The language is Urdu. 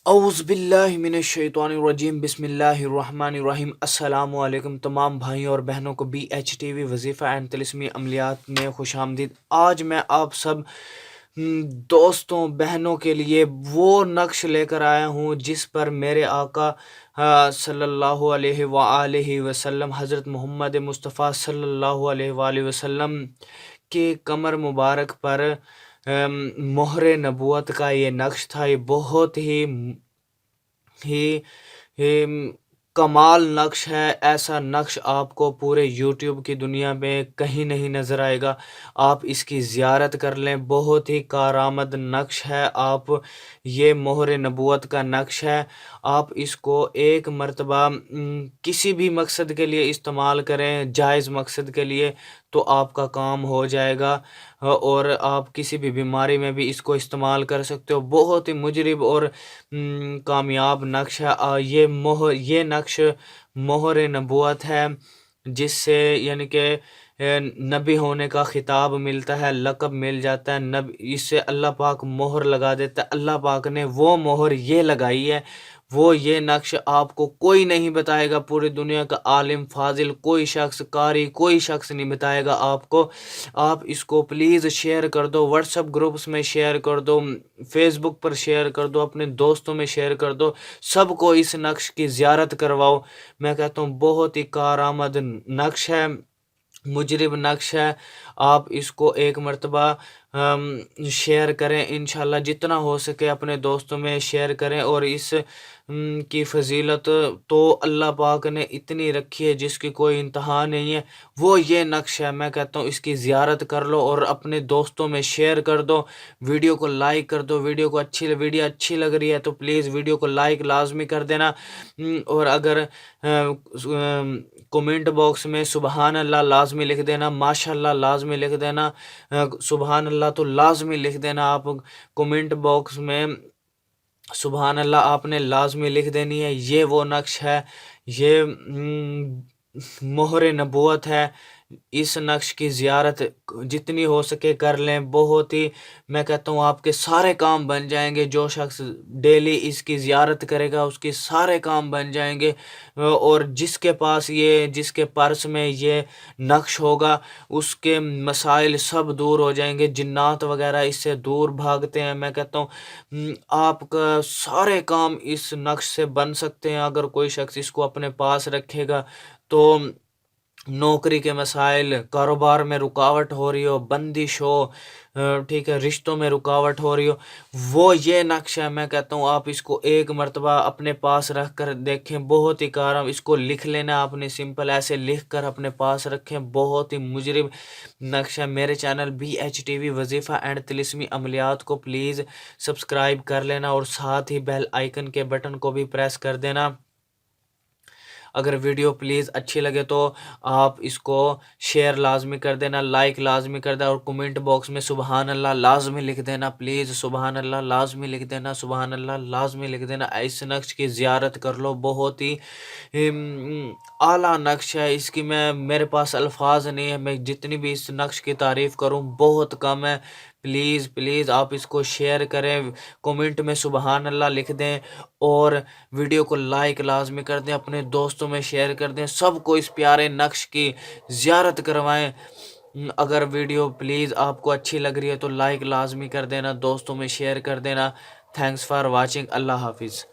اعوذ باللہ من الشیطان الرجیم، بسم اللہ الرحمن الرحیم۔ السلام علیکم تمام بھائیوں اور بہنوں کو بی ایچ ٹی وی وظیفہ اینڈ طلسمی عملیات میں خوش آمدید۔ آج میں آپ سب دوستوں بہنوں کے لیے وہ نقش لے کر آیا ہوں جس پر میرے آقا صلی اللہ علیہ وآلہ وسلم، حضرت محمد مصطفیٰ صلی اللہ علیہ وآلہ وسلم کے کمر مبارک پر مہر نبوت کا یہ نقش تھا۔ یہ بہت ہی کمال نقش ہے۔ ایسا نقش آپ کو پورے یوٹیوب کی دنیا میں کہیں نہیں نظر آئے گا۔ آپ اس کی زیارت کر لیں، بہت ہی کارآمد نقش ہے۔ آپ یہ مہر نبوت کا نقش ہے، آپ اس کو ایک مرتبہ کسی بھی مقصد کے لیے استعمال کریں، جائز مقصد کے لیے، تو آپ کا کام ہو جائے گا اور آپ کسی بھی بیماری میں بھی اس کو استعمال کر سکتے ہو۔ بہت ہی مجرب اور کامیاب نقش ہے۔ یہ نقش مہر نبوت ہے، جس سے یعنی کہ نبی ہونے کا خطاب ملتا ہے، لقب مل جاتا ہے۔ اس سے اللہ پاک مہر لگا دیتا ہے۔ اللہ پاک نے وہ مہر یہ لگائی ہے، وہ یہ نقش آپ کو کوئی نہیں بتائے گا۔ پوری دنیا کا عالم فاضل کوئی شخص، قاری کوئی شخص نہیں بتائے گا آپ کو۔ آپ اس کو پلیز شیئر کر دو، واٹس ایپ گروپس میں شیئر کر دو، فیس بک پر شیئر کر دو، اپنے دوستوں میں شیئر کر دو، سب کو اس نقش کی زیارت کرواؤ۔ میں کہتا ہوں بہت ہی کارآمد نقش ہے، مجرب نقش ہے۔ آپ اس کو ایک مرتبہ شیئر کریں، انشاءاللہ جتنا ہو سکے اپنے دوستوں میں شیئر کریں۔ اور اس کی فضیلت تو اللہ پاک نے اتنی رکھی ہے جس کی کوئی انتہا نہیں ہے۔ وہ یہ نقش ہے، میں کہتا ہوں اس کی زیارت کر لو اور اپنے دوستوں میں شیئر کر دو، ویڈیو کو لائک کر دو۔ ویڈیو اچھی لگ رہی ہے تو پلیز ویڈیو کو لائک لازمی کر دینا، اور اگر کومنٹ باکس میں سبحان اللہ لازمی لکھ دینا، ماشاءاللہ لازمی لکھ دینا، سبحان اللہ تو لازمی لکھ دینا۔ آپ کومنٹ باکس میں سبحان اللہ آپ نے لازمی لکھ دینی ہے۔ یہ وہ نقش ہے، یہ مہر نبوت ہے۔ اس نقش کی زیارت جتنی ہو سکے کر لیں، بہت ہی میں کہتا ہوں آپ کے سارے کام بن جائیں گے۔ جو شخص ڈیلی اس کی زیارت کرے گا اس کے سارے کام بن جائیں گے، اور جس کے پرس میں یہ نقش ہوگا اس کے مسائل سب دور ہو جائیں گے، جنات وغیرہ اس سے دور بھاگتے ہیں۔ میں کہتا ہوں آپ کا سارے کام اس نقش سے بن سکتے ہیں اگر کوئی شخص اس کو اپنے پاس رکھے گا تو۔ نوکری کے مسائل، کاروبار میں رکاوٹ ہو رہی ہو، بندش ہو، ٹھیک ہے، رشتوں میں رکاوٹ ہو رہی ہو، وہ یہ نقش ہے۔ میں کہتا ہوں آپ اس کو ایک مرتبہ اپنے پاس رکھ کر دیکھیں، بہت ہی کارآمد۔ اس کو لکھ لینا آپ نے، سمپل ایسے لکھ کر اپنے پاس رکھیں، بہت ہی مجرب نقش ہے۔ میرے channel B H T V وظیفہ اینڈ طلسمی عملیات کو پلیز سبسکرائب کر لینا، اور ساتھ ہی بیل آئیکن کے بٹن کو بھی پریس کر دینا۔ اگر ویڈیو پلیز اچھی لگے تو آپ اس کو شیئر لازمی کر دینا، لائک لازمی کر دینا، اور کمنٹ باکس میں سبحان اللہ لازمی لکھ دینا، پلیز سبحان اللہ لازمی لکھ دینا، سبحان اللہ لازمی لکھ دینا۔ اس نقش کی زیارت کر لو، بہت ہی اعلیٰ نقش ہے۔ اس کی میرے پاس الفاظ نہیں ہے، میں جتنی بھی اس نقش کی تعریف کروں بہت کم ہے۔ پلیز آپ اس کو شیئر کریں، کومنٹ میں سبحان اللہ لکھ دیں، اور ویڈیو کو لائک لازمی کر دیں، اپنے دوستوں میں شیئر کر دیں، سب کو اس پیارے نقش کی زیارت کروائیں۔ اگر ویڈیو پلیز آپ کو اچھی لگ رہی ہے تو لائک لازمی کر دینا، دوستوں میں شیئر کر دینا۔ تھینکس فار واچنگ، اللہ حافظ۔